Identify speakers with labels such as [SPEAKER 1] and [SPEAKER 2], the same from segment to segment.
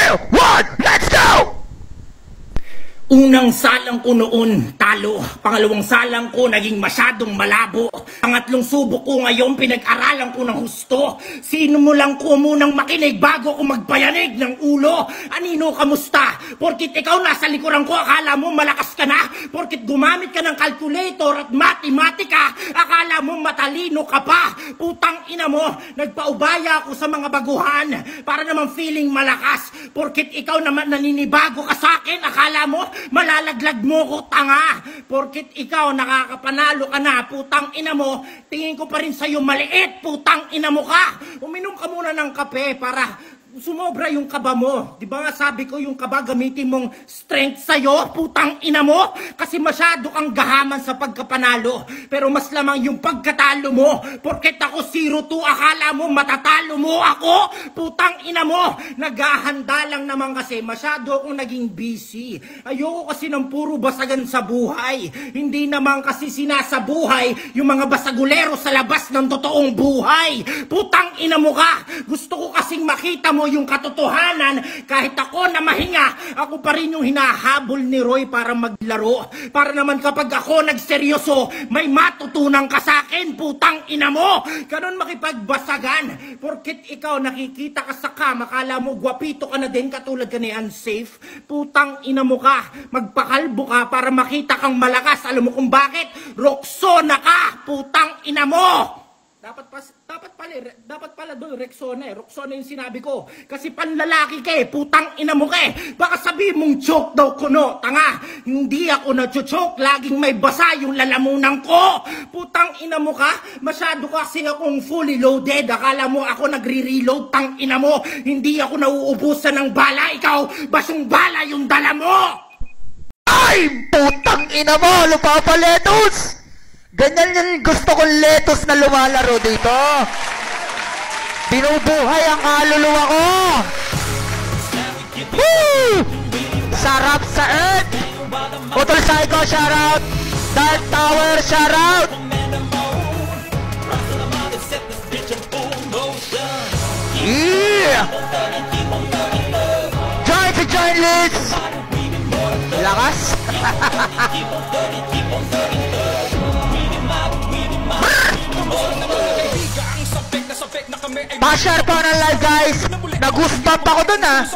[SPEAKER 1] 2, 1, let's go!
[SPEAKER 2] Unang salang ko noon, talo. Pangalawang salang ko, naging masyadong malabo. Pangatlong subok ko ngayon, pinag-aralan ko ng husto. Sino mo lang ko munang makinig bago ko magbayanig ng ulo? Anino, kamusta? Porkit ikaw nasa likuran ko, akala mo malakas ka na? Porkit gumamit ka ng calculator at matematika, akala mo matalino ka pa? Putang ina mo, nagpaubaya ako sa mga baguhan para naman feeling malakas. Porkit ikaw naman naninibago ka sa akin, akala mo malalaglag mo ko, tanga. Porkit ikaw nakakapanalo ka na, putang ina mo, tingin ko pa rin sa'yo maliit, putang ina mo ka. Uminom ka muna ng kape para sumobra yung kaba mo. Di ba nga sabi ko yung kaba gamitin mong strength sa'yo, putang ina mo? Kasi masyado kang gahaman sa pagkapanalo. Pero mas lamang yung pagkatalo mo. Porket ako 0-2, akala mo matatalo mo ako? Putang ina mo. Naghahanda lang naman kasi masyado akong naging busy. Ayoko kasi ng puro basagan sa buhay. Hindi naman kasi sinasabuhay yung mga basagulero sa labas ng totoong buhay. Putang ina mo ka. Gusto ko kasing makita mo yung katotohanan. Kahit ako na mahinga, ako pa rin yung hinahabol ni Roy para maglaro. Para naman kapag ako nagseryoso, may matutunan ka sa akin, putang ina mo. Ganon makipagbasagan. Porkit ikaw nakikita ka sa cam, akala mo gwapito ka na din katulad ka ni Unsafe. Putang ina mo ka. Magpakalbo ka para makita kang malakas. Alam mo kung bakit? Roxona ka, putang ina mo. Dapat pala doon, Rexona eh. Roxona yung sinabi ko. Kasi panlalaki ka eh, putang ina mo ka eh. Baka sabihin mong joke daw ko, no? Tanga, hindi ako na-choke. Laging may basa yung lalamunan ko. Putang ina mo ka. Masyado kasi akong fully loaded. Akala mo ako nagre-reload, tang ina mo. Hindi ako nauubusan ng bala. Ikaw, basyong bala yung dala mo.
[SPEAKER 1] Ay, putang ina mo, lupapaletos! Ganyan yung gusto kong letos na lumalaro dito. Binubuhay ang kaluluwa ko. Woo! Sarap sa earth. Utol Psycho, shoutout. Dark Tower, shoutout. Yeah! Join to join list. Lakas. Pa-share po ng live, guys. Nag-goosebump ako dun, ha.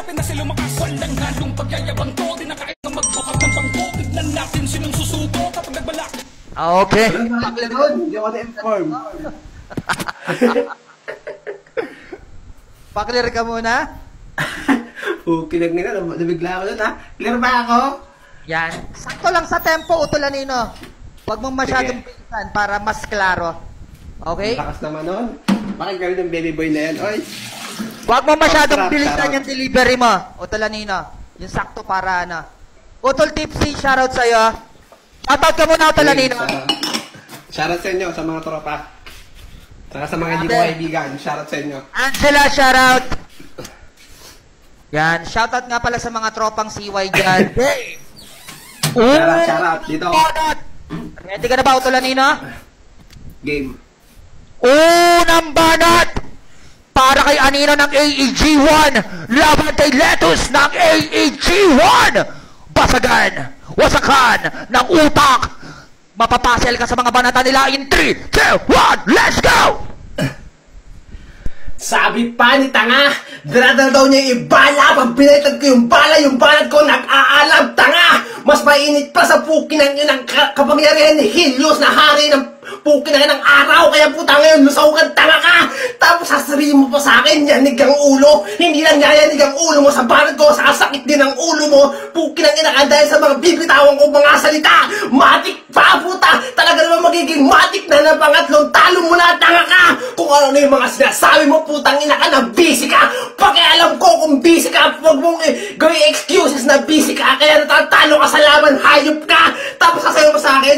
[SPEAKER 1] Okay.
[SPEAKER 3] Hindi ako na-inform.
[SPEAKER 1] Pa-clear ka muna.
[SPEAKER 3] Kinag nila. Nabigla ako dun, ha. Clear ba ako?
[SPEAKER 1] Yan. Sakto lang sa tempo, Utolanino. Huwag mong masyadong bilisan para mas klaro. Okay?
[SPEAKER 3] Lakas naman nun. Bakit gawin ng baby boy na yan, oy?
[SPEAKER 1] Huwag mong masyadong bilisan yung delivery mo, Utolanino. Yung sakto para ano. Utol Tipsy, shoutout sa'yo. Shoutout ka muna, Utolanino.
[SPEAKER 3] Shoutout sa inyo, sa mga tropa. Saka sa mga hindi ko kaibigan, shoutout sa inyo.
[SPEAKER 1] Angela, shoutout. Yan, shoutout nga pala sa mga tropang CY dyan.
[SPEAKER 3] Shoutout, dito.
[SPEAKER 1] Ready ka na ba, Utolanino?
[SPEAKER 3] Game.
[SPEAKER 1] Unang banat para kay Anino ng AEG1 laban kay Letus ng AEG1. Basagan, wasakan ng utak. Mapapasel ka sa mga banata nila in 3, 2, 1, let's go!
[SPEAKER 3] Sabi pa ni tanga, dinadala daw niya yung bala. Pag pinalitag ko yung balat ko nag-aalam, tanga. Mas mainit pa sa pukin ng inang kapangyarihan ni Helios na hari ng pukin ng araw. Kaya puta ngayon, lusaw ka, tanga ka. Tapos sasabihin mo pa sa akin, yanig ang ulo. Hindi lang yanig ang ulo mo sa balat ko, sakit din ang ulo mo. Pukin ng inang dahil sa mga bibitawan ko mga salita. Matik pa, puta. Talaga naman magiging matik na pangatlong talo mo na, tanga ka. Kung ano na yung mga sinasabi mo, putang ina ka na busy ka. Pakialam ko kung busy ka, huwag mong gawing excuses na busy ka. Kaya natatalo ka sa laban, hayop ka. Tapos sasayo mo sa akin,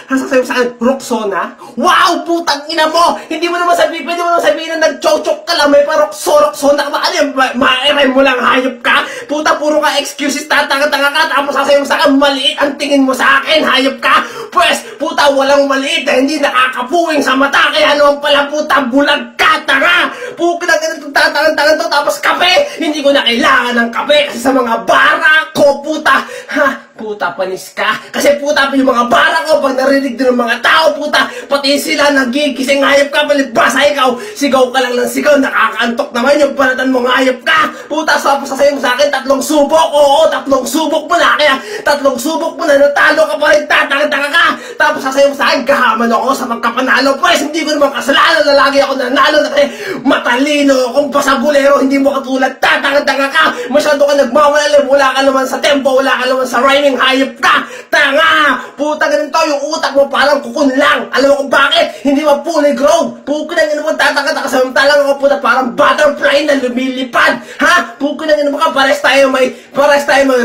[SPEAKER 3] sasayo mo sa akin, Roxona? Wow, putang ina mo. Hindi mo naman sabihin, pwede mo naman sabihin na nag-chow-chok ka lang, may Roxona ka ba? Ano yung ma-rem mo lang, hayop ka. Puta, puro ka excuses, tatanga-tanga ka. Tapos sasayo mo sa akin, maliit ang tingin mo sa akin, hayop ka. Pues, puta, walang maliit na hindi nakakapuwing sa mata. Kaya naman pala, puta, bulag ka. tanga! Pukin ang ganito, tatangan-tangan to, tapos kape! Hindi ko na kailangan ng kape kasi sa mga bara ko, puta! Ha? Puta, panis ka. Kasi puta, yung mga bara ko, pag narinig din ng mga tao, puta, pati sila nagigising, hayop ka, palibasa ikaw. Sigaw ka lang ng sigaw, nakakaantok naman yung panatan mo, hayop ka. Puta, sasasayin mo sa akin, 3 subok. Oo, 3 subok mo na. Kaya 3 subok mo na, natalo ka pa rin, tatanga-tanga ka. Tapos sasayin mo sa akin, gahaman ako sa magkapanalo. Pues, hindi ko naman kasalanan na lagi ako nanalo na kasi matalino akong pasabulero, hindi mo katulad, tatanga-tanga ka. Masyado ka nagmawala, wala ka naman sa tempo, wala ka naman sa rhyming. Hayop ka! Tanga! Puta ganito, yung utak mo parang kukun lang. Alam mo kung bakit? Hindi mo fully grown. Pukin ang ino mo, tataka-taka samantalang ako puta parang butterfly na lumilipad. Ha? Pukin ang ino mo ka, pares tayo may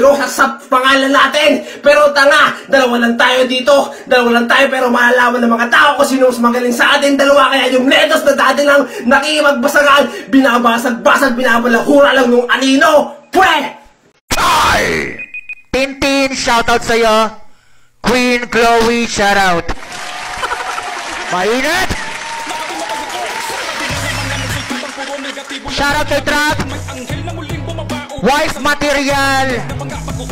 [SPEAKER 3] rosas sa pangalan natin. Pero tanga, dalawa lang tayo dito. Dalawa lang tayo pero malalaman ng mga tao kung sino mas magaling sa atin. Dalawa kaya yung letos na dati lang nakikipagbasagan, binabasag-basag, binabalahura lang nung anino. Pwe!
[SPEAKER 1] Ay! Tintin, shoutout sa'yo. Queen Chloe, shoutout. Mainit! Shoutout kay Trap. Wife Material.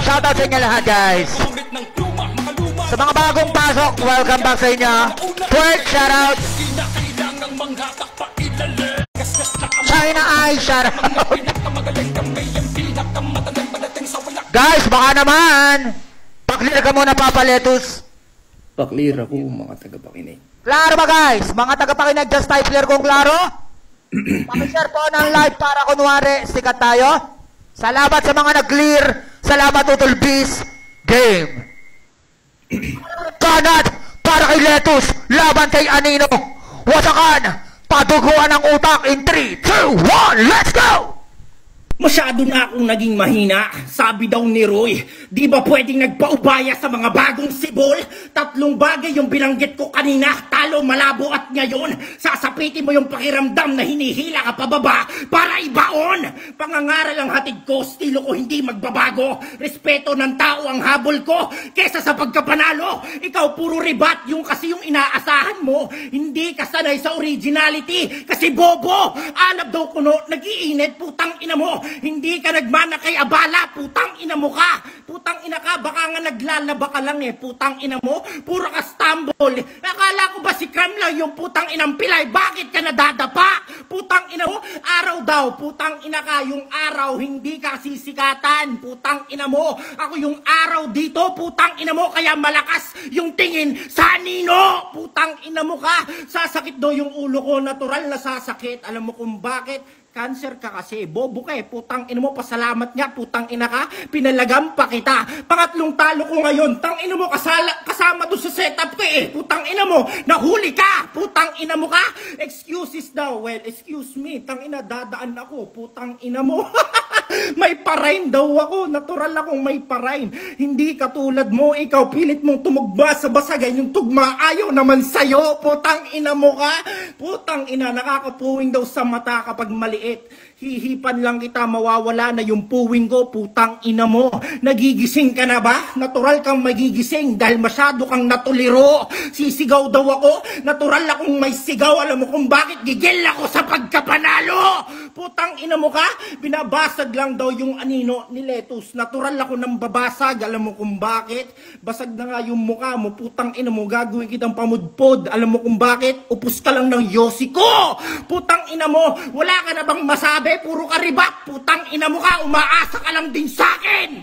[SPEAKER 1] Shoutout sa inyo lahat, guys. Sa mga bagong pasok, welcome back sa inyo. Twerk, shoutout. China Eye, shoutout. Guys, baka naman paklir ka muna, Papa Letus.
[SPEAKER 2] Paklir ako, mga tagapakinig.
[SPEAKER 1] Klaro ba, guys? Mga tagapakinig, just type clear kung klaro. Pakishare po ng live para kunwari sikat tayo. Salamat sa mga nag-clear. Salamat, Utol Beast. Game. Kanat para kay Letus, laban kay Anino. Wasakan, paduguan ng utak in 3, 2, 1, let's go!
[SPEAKER 2] Masyado na akong naging mahina, sabi daw ni Roy. Di ba pwedeng nagpaubaya sa mga bagong sibol? 3 bagay yung binanggit ko kanina, talo, malabo at ngayon. Sasapitin mo yung pakiramdam na hinihila ka pababa para ibaon. Pangangaral ang hatid ko, estilo ko hindi magbabago. Respeto ng tao ang habol ko, kesa sa pagkapanalo. Ikaw puro ribat, yung kasi yung inaasahan mo. Hindi ka sanay sa originality, kasi bobo. Alab daw kuno, nag-iinit, putang ina mo. Hindi ka nagmana kay abala, putang ina mo ka. Putang ina ka, baka nga naglalaba ka lang eh, putang ina mo. Puro ka stambol. Akala ko ba si Cram lang yung putang inang pilay? Bakit ka nadadapa? Putang ina mo, araw daw, putang ina ka, yung araw hindi ka sisikatan. Putang ina mo, ako yung araw dito, putang ina mo, kaya malakas yung tingin sa Nino. Putang ina mo ka, sasakit daw yung ulo ko, natural na sasakit. Alam mo kung bakit? Cancer ka kasi, bobo ka eh, putang ina mo, pasalamat nga, putang ina ka, pinalagam pa kita. Pangatlong talo ko ngayon, tang ina mo, kasama doon sa setup ko eh, putang ina mo, nahuli ka, putang ina mo ka. Excuses daw, well, excuse me, tang ina, dadaan ako, putang ina mo. May parain daw ako, natural akong may parain. Hindi katulad mo, ikaw pilit mong tumugba sa basagay, yung tugma ayaw naman sa'yo, putang ina mo ka. Putang ina, nakakapuwing daw sa mata kapag maliit. Hihipan lang kita, mawawala na yung puwing ko, putang ina mo. Nagigising ka na ba? Natural kang magigising dahil masyado kang natuliro. Sisigaw daw ako, natural akong may sigaw. Alam mo kung bakit? Gigil ako sa pagkapanalo. Putang ina mo ka? Binabasag lang daw yung anino ni Letus. Natural ako nang babasag. Alam mo kung bakit? Basag na nga yung mukha mo, putang ina mo, gagawin kitang pamudpod. Alam mo kung bakit? Upos ka lang ng yosi ko. Putang ina mo, wala ka na bang masabi? Puro ka ribat, putang ina mo ka, umaasa ka lang din sa akin!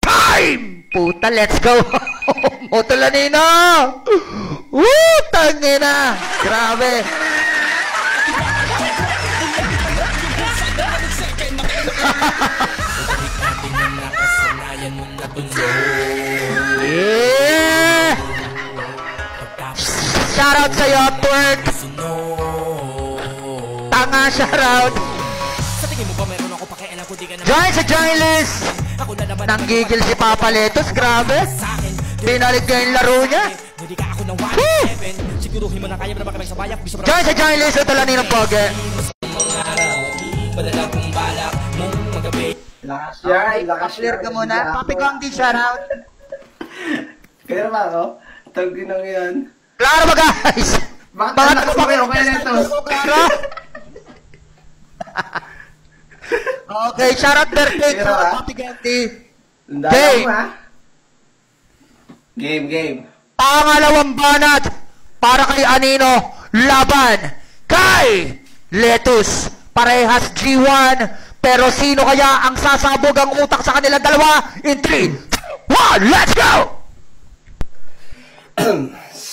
[SPEAKER 1] Time! Puta, let's go! Motolanino! Woo! Tangina! Grabe! Yeah! Shoutout sa'yo, Twerk! Tanga, shoutout! Join sa join list! Nanggigil si Papa Letos, grabe! Binalig niya yung laro niya! Join sa join list, ito lang ninong poge!
[SPEAKER 3] Lakas
[SPEAKER 1] Clear ka muna, Papi Kong di shoutout!
[SPEAKER 3] Kaya ba ako? Tawag ng yan.
[SPEAKER 1] Klaro ba, guys?
[SPEAKER 3] Bakit anak ko kayo? Kaya nito.
[SPEAKER 1] Klaro? Okay, shoutout birthday,
[SPEAKER 3] Pero,
[SPEAKER 1] shoutout
[SPEAKER 3] ah.
[SPEAKER 1] Papi Gandhi.
[SPEAKER 3] Game. Game.
[SPEAKER 1] Pangalawang banat para kay Anino, laban kay Letus. Parehas G1, pero sino kaya ang sasabog ang utak sa kanilang dalawa? In 3, 2, 1, let's go!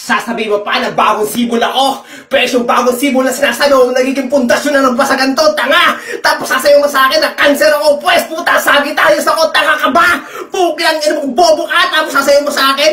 [SPEAKER 3] Sasabihin mo pa na bagong sibol ako. Pero yung bagong sibol na sinasabi mo, nagiging pundasyon na ng basagan to, tanga. Tapos sasabihin mo sa akin na cancer ako, pues puta, Sagittarius ako, tanga ka ba? Pukilang ino mo, bobo ka. Tapos sasabihin mo sa akin,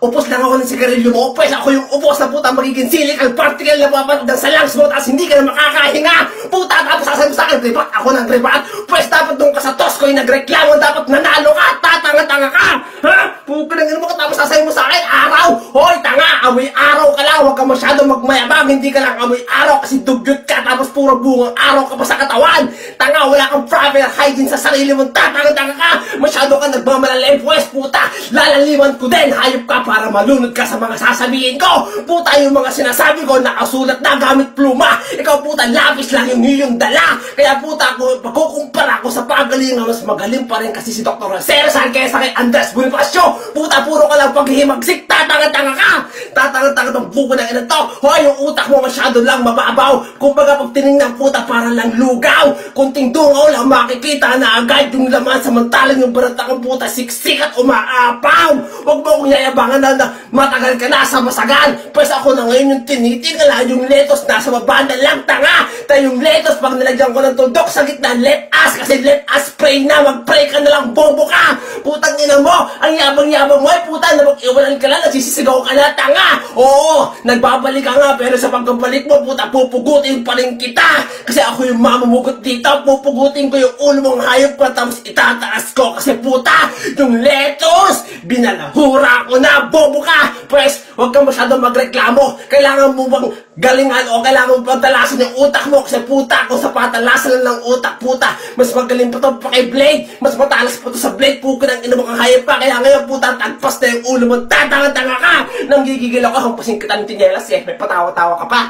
[SPEAKER 3] upos lang ako ng sigarilyo mo, pues ako yung upos na puta, magiging silicon particle na papadang sa lungs mo, tapos hindi ka na makakahinga. Puta, tapos sasabihin mo sa akin, tripat ako ng tripat. Pues dapat nung ka sa Tosco yung nagreklamo, dapat nanalo ka, tatanga-tanga ka. Ha? Pukilang ino mo, tapos sasabihin mo sa akin, araw, hoy, tanga. Amoy araw ka lang, huwag ka masyado magmayabang, hindi ka lang amoy araw kasi dugyot ka, tapos puro bungang araw ka pa sa katawan. Tanga, wala kang proper hygiene sa sarili mo, tatanga-tanga ka, masyado ka nagmamalalim, pues puta, lalaliman ko din, hayop ka para malunod ka sa mga sasabihin ko. Puta, yung mga sinasabi ko, nakasulat na gamit pluma, ikaw puta, lapis lang yung iyong dala. Kaya puta, kung pagkukumpara ko sa pagalingan, mas magaling pa rin kasi si Dr. Rizal kaysa kay Andres Bonifacio. Puta, puro ka lang paghihimagsik, tatanga-tanga ka. Tatanga-tanga ng buko ng ina to. Hoy, yung utak mo masyado lang mababaw. Kumbaga pag tinignan puta para lang lugaw. Kunting dungaw lang makikita na agad yung laman, samantalang yung barat ng puta siksik at umaapaw. Huwag mo kong yayabangan na matagal ka na sa masagan. Pues ako na ngayon yung tinitingala, yung letos nasa babanda lang, tanga. Tayo yung letos pag nilagyan ko ng tundok sa gitna, let us, kasi let us pray na, mag-pray ka na lang, bobo ka. Putang ina mo, ang yabang-yabang mo, puta, na mag-iwanan ka lang, nagsisisigaw ka na, tanga. Oo, nagbabalik ka nga, pero sa pagkabalik mo, puta, pupugutin pa rin kita. Kasi ako yung mamumugot dito, pupugutin ko yung ulo mong hayop ko, tapos itataas ko. Kasi puta, yung letos, binalahura ko na, bobo ka. Pues, huwag kang masyadong magreklamo. Kailangan mo bang galingan o kailangan mo bang talasan yung utak mo? Kasi puta, kung sa patalasan lang ng utak, puta, mas magaling pa ito pa kay Blade. Mas matalas pa ito sa Blade, puko ng ino mo kang hayop pa. Kaya ngayon, puta, tagpas na yung ulo mo, tatanga-tanga ka. Nanggigigil ako, hampasin kita ng tinelas, eh. May patawa-tawa ka pa,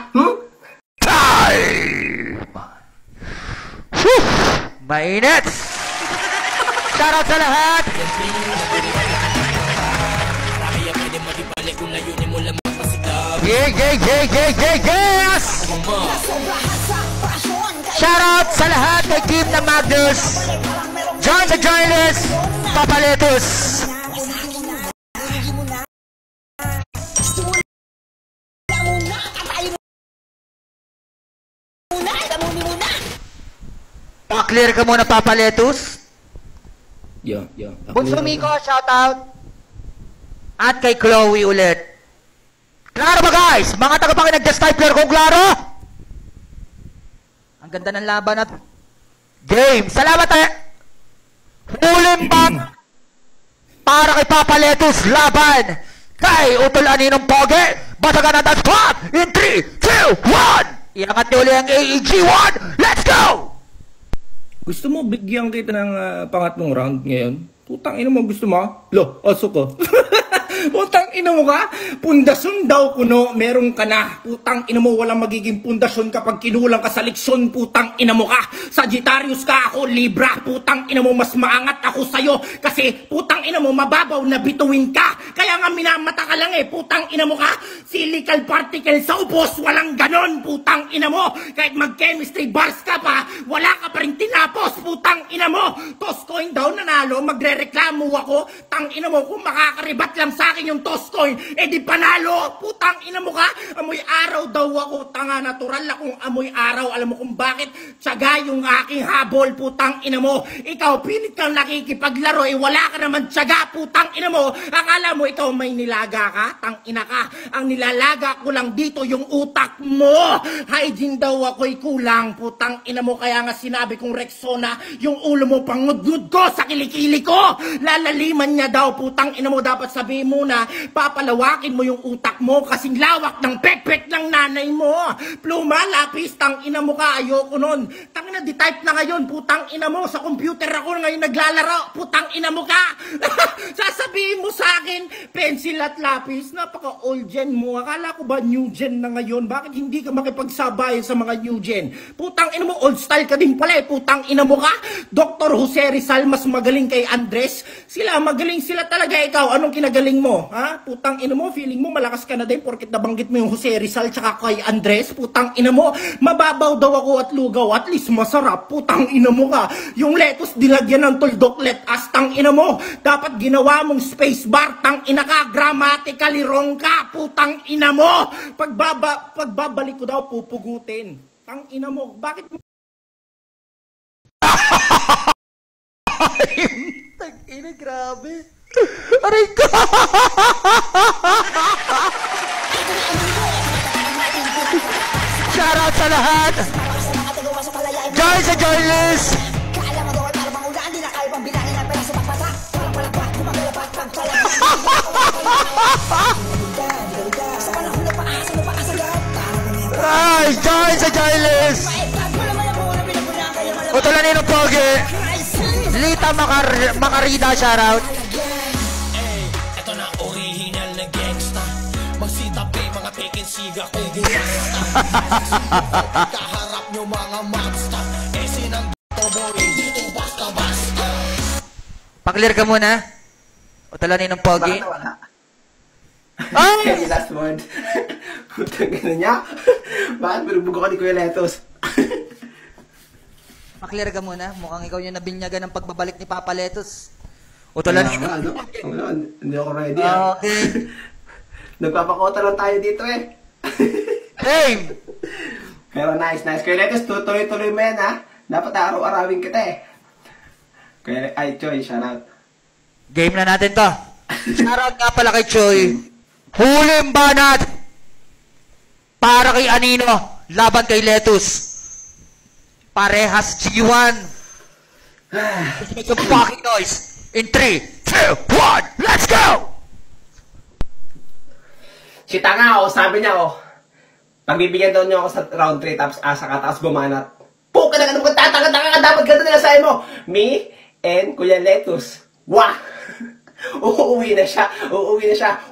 [SPEAKER 1] Time! Whew! Mainit! Shoutout sa lahat! Yes! Shoutout sa lahat kay team na Magnus, John the Joyless, Papaletus. Pa-clear ka muna, Papaletus.
[SPEAKER 2] Yeah.
[SPEAKER 1] Bunso Miko, shoutout. At kay Chloe ulit. Klaro ba guys? Mga tagapakinig just type clear kung klaro. Ang ganda ng laban at game. Salamat Huling bang para kay Papaletus, laban kay Utol Aninong Poge. Basagan ang spot in 3, 2, 1. Iangat niyo ulit ang AEG1. Let's go!
[SPEAKER 2] Gusto mo bigyan kita ng pangatlong round ngayon? Putang ina mo, gusto mo? Lo, aso ko. Putang ina mo ka? Pundasyon daw kuno, meron ka na. Putang ina mo, walang magiging pundasyon kapag kinulang ka sa leksyon. Putang ina mo ka. Sagittarius ka, ako Libra. Putang ina mo, mas maangat ako sa'yo. Kasi putang ina mo, mababaw na bituin ka. Kaya nga minamata ka lang eh. Putang ina mo ka. Silicon particle sa upos, walang ganon. Putang ina mo. Kahit mag-chemistry bars ka pa, wala ka pa rin tinapos. Putang ina mo. Toscoin daw nanalo, magre-reklamo ako. Tang ina mo, kung makakaribat lang sa akin yung Toscoin, eh di panalo. Putang ina mo ka. Amoy araw daw ako. Tanga, natural akong amoy araw. Alam mo kung bakit? Tiyaga yung aking habol. Putang ina mo. Ikaw, pilit kang nakikipaglaro. Eh wala ka naman tiyaga. Putang ina mo. Akala mo ikaw may nilaga ka? Tang ina ka. Ang nilalaga ko lang dito yung utak mo. Hygiene daw ako'y kulang. Putang ina mo. Kaya nga sinabi kong Rexona, yung ulo mo pangudgud ko sa kilikili ko. Lalaliman niya daw. Putang ina mo, dapat sabihin mo na papalawakin mo yung utak mo kasing lawak ng pekpek ng nanay mo. Pluma, lapis, tang ina mo ka, ayoko nun. Tang ina, di-type na ngayon, putang ina mo, sa computer ako ngayon naglalaro, putang ina mo ka. Sasabihin mo sa akin, pencil at lapis, napaka-old gen mo. mo, akala ko ba new gen na ngayon? Bakit hindi ka makipagsabayan sa mga new gen? Putang ina mo, old style ka din pala eh. Putang ina mo ka. Dr. Jose Rizal mas magaling kay Andres. Sila, magaling sila talaga. Ikaw, anong kinagaling mo? Ha? Putang ina mo, feeling mo malakas ka na din porkit nabanggit mo yung Jose Rizal tsaka kay Andres. Putang ina mo, mababaw daw ako at lugaw. At least masarap. Putang ina mo ka. Yung lettuce dilagyan ng tuldok let as tang ina mo. Dapat ginawa mong space bar. Tang ina ka, grammatically wrong ka. Putang ina mo. Pagbabalik ko daw pupugutin. Tang ina mo. Bakit mo?
[SPEAKER 1] Tang ina, grabe. Aray ko. Shoutout sa lahat. Joy sa joyless. Ay, joy sa joyless. Utulanin ng pogi. Lita Macarida, shoutout.
[SPEAKER 4] Ito na original na gangsta. Magsitabi mga taken siga kung gumasta. Kaharap nyo mga monster. Sinang boy, dito basta-basta.
[SPEAKER 1] Paklir ka muna. Utulanin ng pogi.
[SPEAKER 3] Wala.
[SPEAKER 1] Ay!
[SPEAKER 3] Last word. Putang ina niya. Bakit binubugo ka ni Kuya Letos?
[SPEAKER 1] Paklir ka muna. Mukhang ikaw yung nabinyagan ng pagbabalik ni Papa Letos. Utulanin.
[SPEAKER 3] Hindi ako ready.
[SPEAKER 1] Okay.
[SPEAKER 3] Nagpapakota lang tayo dito eh.
[SPEAKER 1] Hey!
[SPEAKER 3] Pero nice. Kuya Letos, tuloy-tuloy mo yan ha. Dapat araw-arawin kita eh. Kuya Choy, shoutout.
[SPEAKER 1] Game na natin to. Shoutout nga pala kay Choy. Huling banat para kay Anino, laban kay Letus. Parehas G1. Make some fucking noise. In 3, 2, 1, let's go!
[SPEAKER 3] Si Tanga sabi niya pagbibigyan daw niyo ako sa round 3 tapos asa ka tapos bumanat. Puka na ka naman tatanga-tanga ka dapat ganito na sa'yo mo. Me and Kuya Letus. Wah! Uuwi na siya.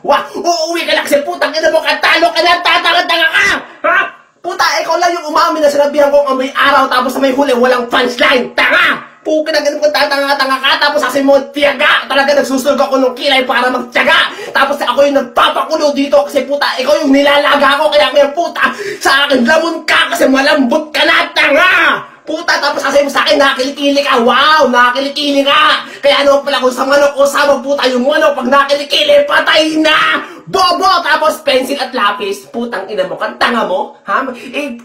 [SPEAKER 3] Wah! Uuwi ka lang kasi putang ina mo katalo ka na tatanga-tanga ka! Ha? Puta, ikaw lang yung umamin na sinabihan kong amoy araw tapos sa may huli walang punchline. Tanga! Puka na ganun kung tatanga-tanga ka tapos kasi mo tiyaga. Talaga nagsusulog ako ng kilay para magtiyaga. Tapos ako yung nagpapakulo dito kasi puta, ikaw yung nilalaga ko kaya ngayon puta, sa akin lamon ka kasi malambot ka na, tanga! Puta, tapos kasi mo sa akin, nakilikili ka. Wow, nakilikili ka. Kaya ano pala kung sa manok o sabag, puta, yung manok, pag nakilikili, patay na. Bobo! Tapos pencil at lapis. Putang ina mo, kantanga mo. Ha?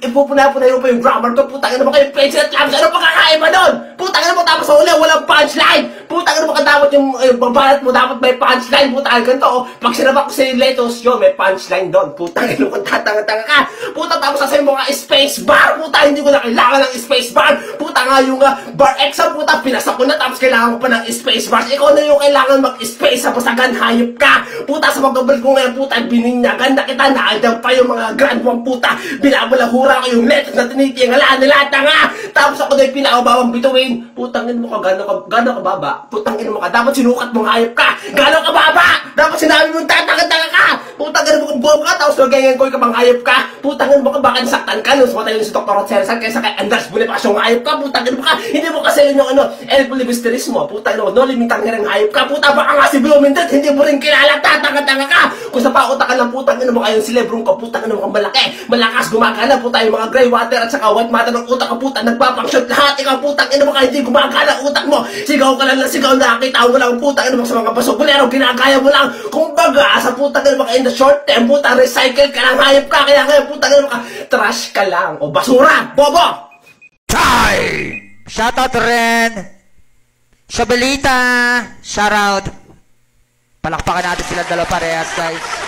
[SPEAKER 3] Ipupuna-puna mo pa yung grammar ko. Putang ina mo kayo, pencil at lapis. Ano pagkakaiba doon? Putang ina mo, tapos sa uli, walang punchline. Putang ina mo ka dapat yung babalat mo, dapat may punchline. Putang ina ganito. Pag sinabak ko sa Letos, yun, may punchline doon. Putang ina mo, tatanga-tanga ka. Puta, tapos sa mga space bar. Puta, hindi ko na kailangan ng space bar. Puta nga yung bar exam, puta, pinasak ko na tapos kailangan ko pa ng space bars. Ikaw na yung kailangan mag-space sa pasagan, hayop ka. Puta, sa magdobal ko ngayon, puta, bininyagan na kita, naaldang pa yung mga grand one, puta. Binabalahura ko yung Letos na tinitingalaan nila, tanga. Tapos ako na yung pinakababang bituin. Putangin mo ka, gano'n ka baba. Putangin mo ka, dapat sinukat mong hayop ka. Gano'n ka baba. Dapat sinabi mong tatanga-tanga ka. Putangin mo kung buwag ka, tapos magayangan ko yung hayop ka. Putangin mo ka, baka nasaktan ka. Nung sumatay yun si Dr. Rothschild kaysa kay Andres Bonifacio, hayop ka. Putangin mo ka, hindi mo kasi yun yung El Polibisterismo. Putangin mo, no limitang nga ng hayop ka. Puta, baka nga si Bloomington, hindi mo rin kilala, tatanga-tanga ka. Kung sa pautakan lang, putangin mo kayong si Lebron ka, putangin mo kang malaki. Malakas, gumagana, puta, yung mga gray water at saka white matter ng utak ka, puta, nagpapangshoot lahat. Ikaw, putangin mo ka, hindi gumagana utak mo. Sigaw ka lang na sigaw, nakakita mo lang, putangin mo sa mga basugulero, ginagaya mo lang. Kung baga, sa putangin mo ka in the short term, puta, recycle ka lang, hayop ka, kaya ngayon, putangin mo ka, trash ka lang, o basura, bobo!
[SPEAKER 1] Time! Shoutout Ren! Shabelita! Shoutout! Palakpakan natin sila dalawa parehas, guys.